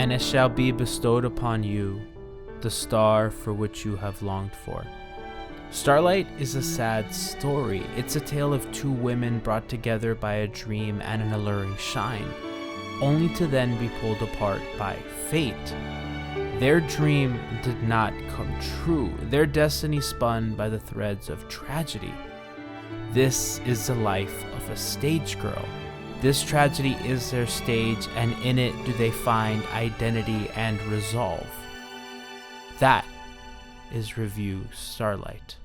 and it shall be bestowed upon you, the star for which you have longed for. Starlight is a sad story. It's a tale of two women brought together by a dream and an alluring shine, only to then be pulled apart by fate. Their dream did not come true, their destiny spun by the threads of tragedy. This is the life of a stage girl. This tragedy is their stage, and in it do they find identity and resolve. That is Revue Starlight.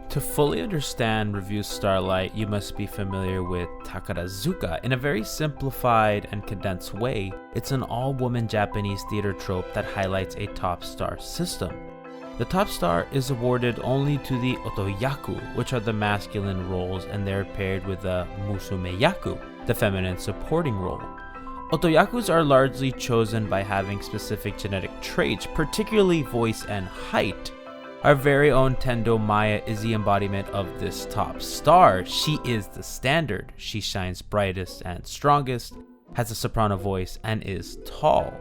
To fully understand Revue Starlight, you must be familiar with Takarazuka. In a very simplified and condensed way, it's an all-woman Japanese theater trope that highlights a top star system. The top star is awarded only to the otoyaku, which are the masculine roles, and they're paired with the musumeyaku, the feminine supporting role. Otoyakus are largely chosen by having specific genetic traits, particularly voice and height. Our very own Tendo Maya is the embodiment of this top star. She is the standard. She shines brightest and strongest, has a soprano voice, and is tall.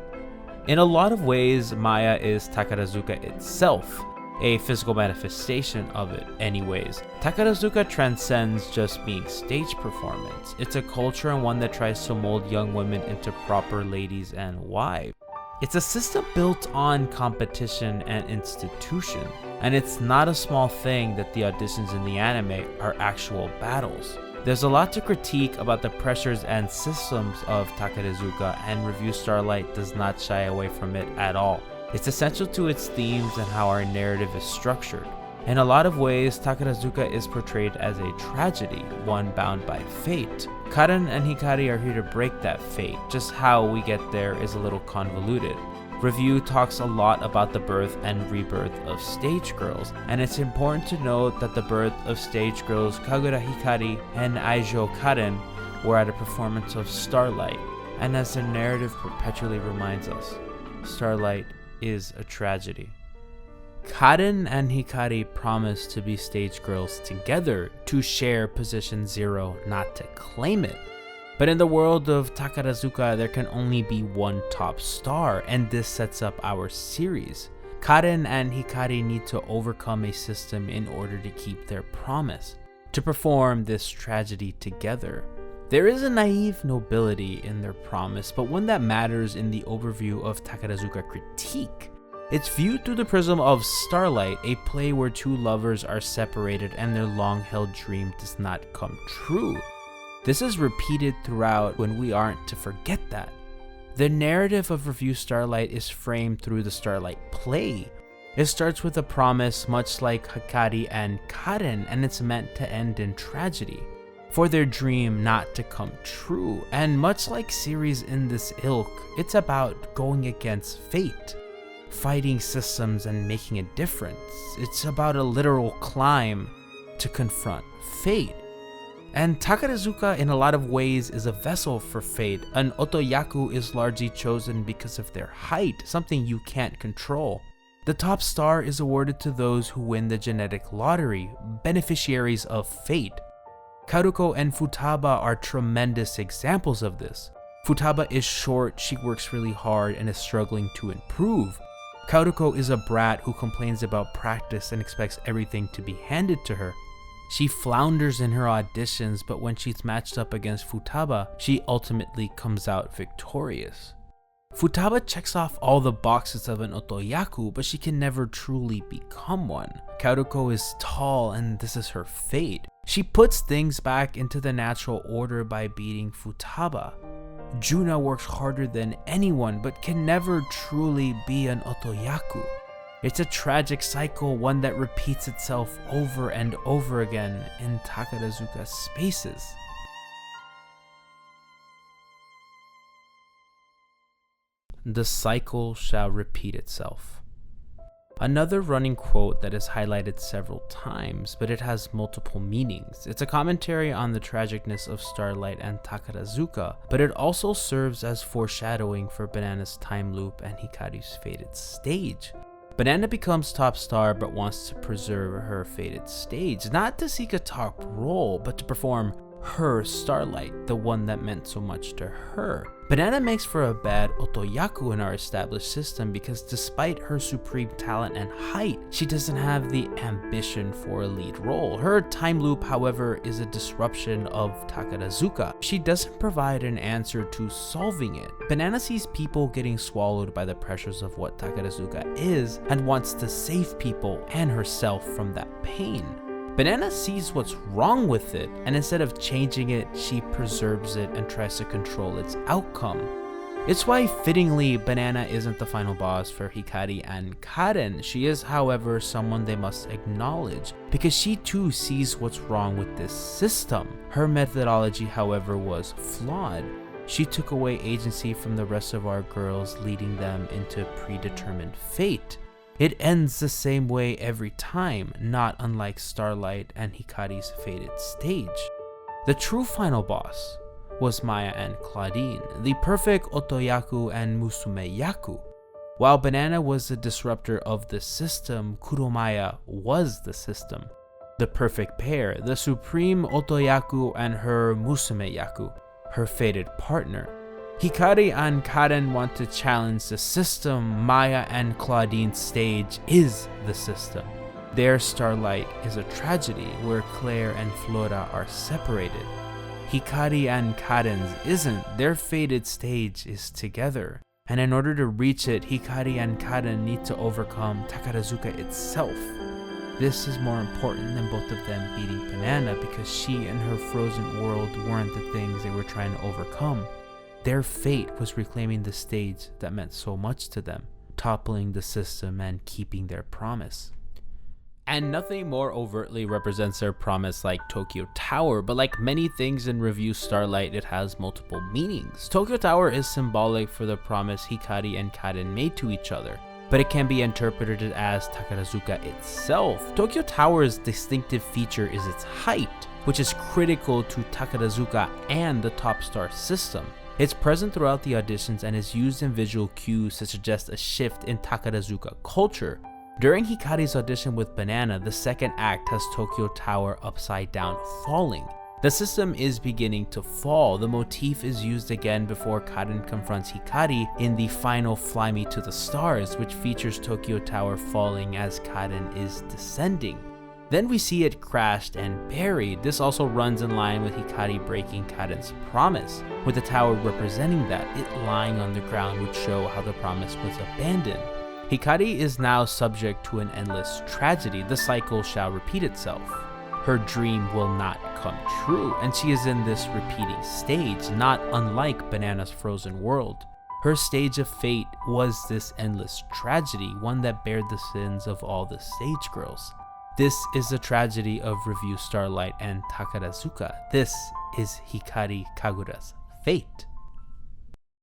In a lot of ways, Maya is Takarazuka itself, a physical manifestation of it anyways. Takarazuka transcends just being stage performance. It's a culture and one that tries to mold young women into proper ladies and wives. It's a system built on competition and institution, and it's not a small thing that the auditions in the anime are actual battles. There's a lot to critique about the pressures and systems of Takarazuka, and Revue Starlight does not shy away from it at all. It's essential to its themes and how our narrative is structured. In a lot of ways, Takarazuka is portrayed as a tragedy, one bound by fate. Karen and Hikari are here to break that fate. Just how we get there is a little convoluted. Revue talks a lot about the birth and rebirth of stage girls, and it's important to note that the birth of stage girls Kagura Hikari and Aijo Karen were at a performance of Starlight, and as the narrative perpetually reminds us, Starlight is a tragedy. Karen and Hikari promise to be stage girls together, to share position 0, not to claim it. But in the world of Takarazuka, there can only be one top star, and this sets up our series. Karen and Hikari need to overcome a system in order to keep their promise, to perform this tragedy together. There is a naive nobility in their promise, but one that matters in the overview of Takarazuka critique. It's viewed through the prism of Starlight, a play where two lovers are separated and their long-held dream does not come true. This is repeated throughout when we aren't to forget that. The narrative of Revue Starlight is framed through the Starlight play. It starts with a promise much like Hikari and Karen, and it's meant to end in tragedy, for their dream not to come true. And much like series in this ilk, it's about going against fate, fighting systems and making a difference. It's about a literal climb to confront fate. And Takarazuka in a lot of ways is a vessel for fate. An otoyaku is largely chosen because of their height, something you can't control. The top star is awarded to those who win the genetic lottery, beneficiaries of fate. Karuko and Futaba are tremendous examples of this. Futaba is short, she works really hard and is struggling to improve. Kaoruko is a brat who complains about practice and expects everything to be handed to her. She flounders in her auditions, but when she's matched up against Futaba, she ultimately comes out victorious. Futaba checks off all the boxes of an otoyaku, but she can never truly become one. Kaoruko is tall and this is her fate. She puts things back into the natural order by beating Futaba. Juna works harder than anyone but can never truly be an otoyaku. It's a tragic cycle, one that repeats itself over and over again in Takarazuka's spaces. The cycle shall repeat itself. Another running quote that is highlighted several times, but it has multiple meanings. It's a commentary on the tragicness of Starlight and Takarazuka, but it also serves as foreshadowing for Banana's time loop and Hikari's fated stage. Banana becomes top star but wants to preserve her fated stage, not to seek a top role, but to perform her Starlight, the one that meant so much to her. Banana makes for a bad otoyaku in our established system because despite her supreme talent and height, she doesn't have the ambition for a lead role. Her time loop, however, is a disruption of Takarazuka. She doesn't provide an answer to solving it. Banana sees people getting swallowed by the pressures of what Takarazuka is and wants to save people and herself from that pain. Banana sees what's wrong with it, and instead of changing it, she preserves it and tries to control its outcome. It's why, fittingly, Banana isn't the final boss for Hikari and Karen. She is, however, someone they must acknowledge, because she too sees what's wrong with this system. Her methodology, however, was flawed. She took away agency from the rest of our girls, leading them into predetermined fate. It ends the same way every time, not unlike Starlight and Hikari's fated stage. The true final boss was Maya and Claudine, the perfect otoyaku and musume-yaku. While Banana was the disruptor of the system, Kuromaya was the system. The perfect pair, the supreme otoyaku and her musume-yaku, her fated partner. Hikari and Karen want to challenge the system. Maya and Claudine's stage is the system. Their Starlight is a tragedy where Claire and Flora are separated. Hikari and Karen's isn't. Their fated stage is together. And in order to reach it, Hikari and Karen need to overcome Takarazuka itself. This is more important than both of them beating Banana because she and her frozen world weren't the things they were trying to overcome. Their fate was reclaiming the stage that meant so much to them, toppling the system and keeping their promise. And nothing more overtly represents their promise like Tokyo Tower, but like many things in Revue Starlight, it has multiple meanings. Tokyo Tower is symbolic for the promise Hikari and Karen made to each other, but it can be interpreted as Takarazuka itself. Tokyo Tower's distinctive feature is its height, which is critical to Takarazuka and the top star system. It's present throughout the auditions and is used in visual cues to suggest a shift in Takarazuka culture. During Hikari's audition with Banana, the second act has Tokyo Tower upside down falling. The system is beginning to fall. The motif is used again before Karen confronts Hikari in the final Fly Me to the Stars, which features Tokyo Tower falling as Karen is descending. Then we see it crashed and buried. This also runs in line with Hikari breaking Karen's promise, with the tower representing that. It lying on the ground would show how the promise was abandoned. Hikari is now subject to an endless tragedy. The cycle shall repeat itself. Her dream will not come true, and she is in this repeating stage, not unlike Banana's frozen world. Her stage of fate was this endless tragedy, one that bared the sins of all the stage girls. This is the tragedy of Revue Starlight and Takarazuka. This is Hikari Kagura's fate.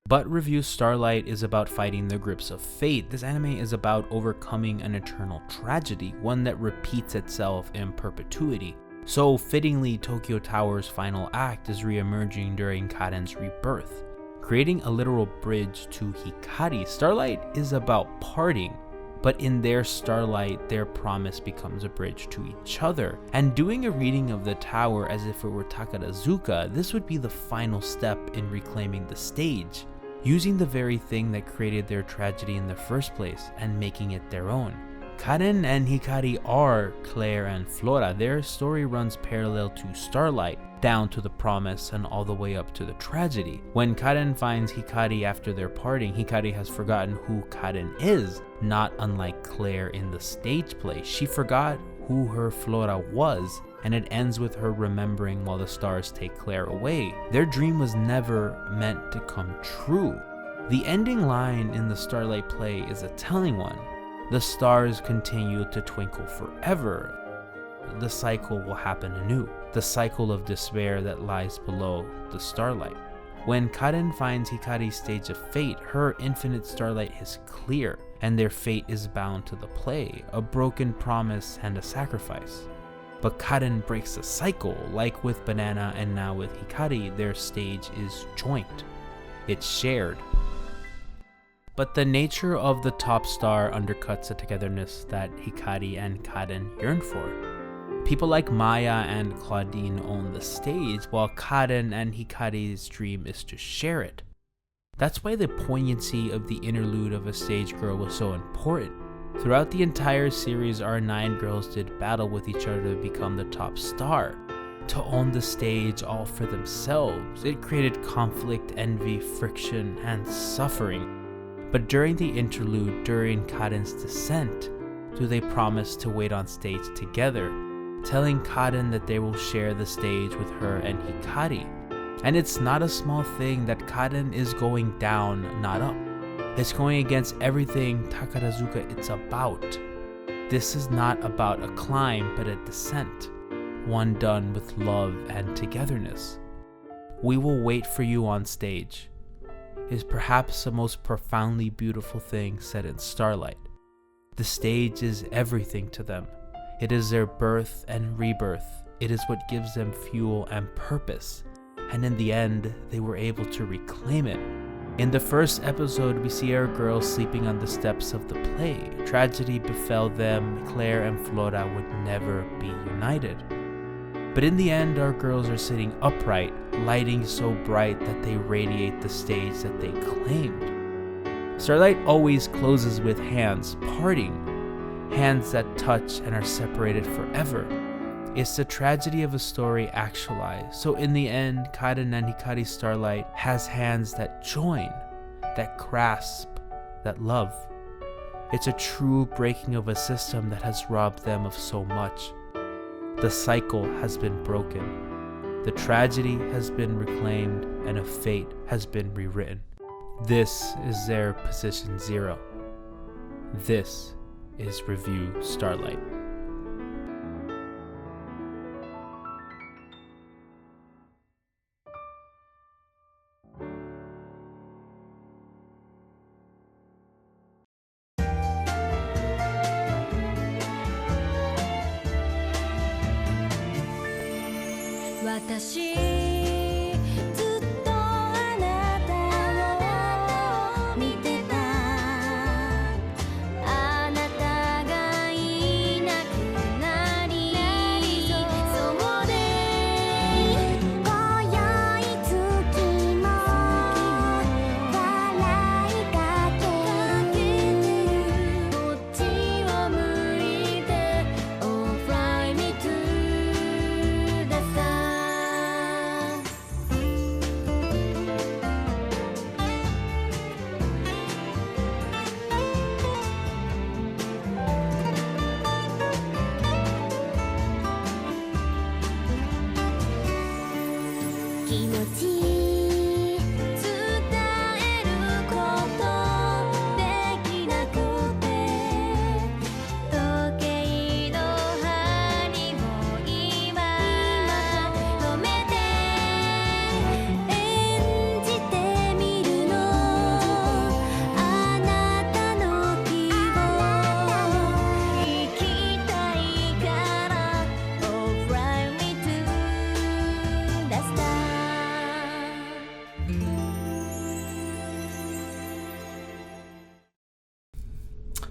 But Revue Starlight is about fighting the grips of fate. This anime is about overcoming an eternal tragedy, one that repeats itself in perpetuity. So fittingly, Tokyo Tower's final act is re-emerging during Karen's rebirth, creating a literal bridge to Hikari. Starlight is about parting, But in their starlight, their promise becomes a bridge to each other. And doing a reading of the tower as if it were Takarazuka, this would be the final step in reclaiming the stage, using the very thing that created their tragedy in the first place and making it their own. Karen and Hikari are Claire and Flora. Their story runs parallel to Starlight, down to the promise and all the way up to the tragedy. When Karen finds Hikari after their parting, Hikari has forgotten who Karen is, not unlike Claire in the stage play. She forgot who her Flora was, and it ends with her remembering while the stars take Claire away. Their dream was never meant to come true. The ending line in the Starlight play is a telling one. The stars continue to twinkle forever. The cycle will happen anew, the cycle of despair that lies below the starlight. When Karen finds Hikari's stage of fate, her infinite starlight is clear, and their fate is bound to the play, a broken promise and a sacrifice. But Karen breaks the cycle. Like with Banana and now with Hikari, their stage is joint. It's shared. But the nature of the top star undercuts the togetherness that Hikari and Karen yearn for. People like Maya and Claudine own the stage, while Karen and Hikari's dream is to share it. That's why the poignancy of the interlude of a stage girl was so important. Throughout the entire series, our 9 girls did battle with each other to become the top star, to own the stage all for themselves. It created conflict, envy, friction, and suffering. But during the interlude, during Karen's descent, do they promise to wait on stage together, telling Karen that they will share the stage with her and Hikari. And it's not a small thing that Karen is going down, not up. It's going against everything Takarazuka it's about. This is not about a climb, but a descent, one done with love and togetherness. We will wait for you on stage is perhaps the most profoundly beautiful thing said in Starlight. The stage is everything to them. It is their birth and rebirth. It is what gives them fuel and purpose. And in the end, they were able to reclaim it. In the first episode, we see our girls sleeping on the steps of the play. Tragedy befell them. Claire and Flora would never be united. But in the end, our girls are sitting upright, lighting so bright that they radiate the stage that they claimed. Starlight always closes with hands parting, hands that touch and are separated forever. It's the tragedy of a story actualized. So in the end, Karen and Hikari Starlight has hands that join, that grasp, that love. It's a true breaking of a system that has robbed them of so much. The cycle has been broken. The tragedy has been reclaimed, and a fate has been rewritten. This is their position 0. This is Revue Starlight.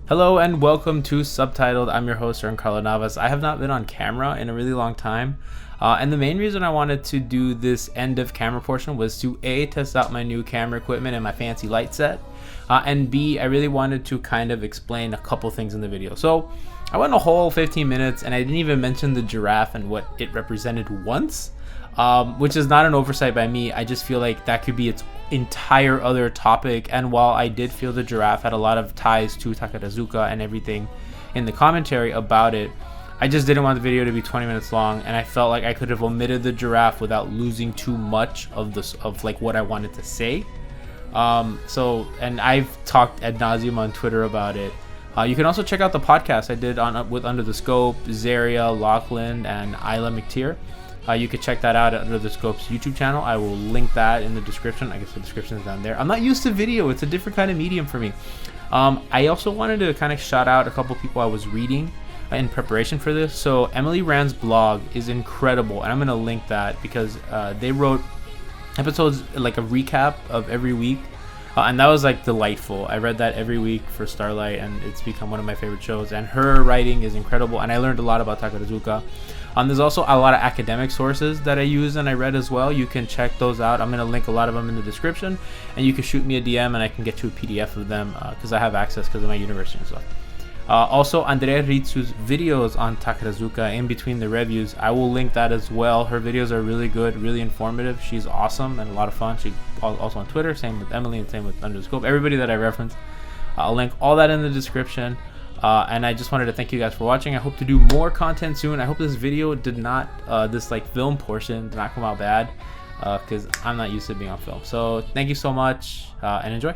Hello and welcome to Subtitled. I'm your host, Carlo Navas. I have not been on camera in a really long time. And the main reason I wanted to do this end of camera portion was to A, test out my new camera equipment and my fancy light set. And B, I really wanted to kind of explain a couple things in the video. So I went a whole 15 minutes and I didn't even mention the giraffe and what it represented once, which is not an oversight by me. I just feel like that could be its entire other topic. And while I did feel the giraffe had a lot of ties to Takarazuka and everything in the commentary about it, I just didn't want the video to be 20 minutes long, and I felt like I could have omitted the giraffe without losing too much of this, of like what I wanted to say. And I've talked ad nauseum on Twitter about it. You can also check out the podcast I did with Under the Scope, Zeria, Lachlan, and Isla McTear. You can check that out at Under the Scope's YouTube channel. I will link that in the description. I guess the description is down there. I'm not used to video. It's a different kind of medium for me. I also wanted to kind of shout out a couple people I was reading in preparation for this. So Emily Rand's blog is incredible, and I'm going to link that because they wrote episodes, like a recap of every week. And that was like delightful. I read that every week for Starlight, and it's become one of my favorite shows. And her writing is incredible, and I learned a lot about Takarazuka. There's also a lot of academic sources that I use and I read as well. You can check those out. I'm going to link a lot of them in the description, and you can shoot me a DM and I can get you a PDF of them because I have access because of my university and stuff. Also, Andrea Ritsu's videos on Takarazuka in between the reviews, I will link that as well. Her videos are really good, really informative. She's awesome and a lot of fun. She's also on Twitter, same with Emily and same with Under the Scope. Everybody that I reference, I'll link all that in the description. And I just wanted to thank you guys for watching. I hope to do more content soon. I hope this video did not, this like film portion did not come out bad, because I'm not used to being on film. So thank you so much and enjoy.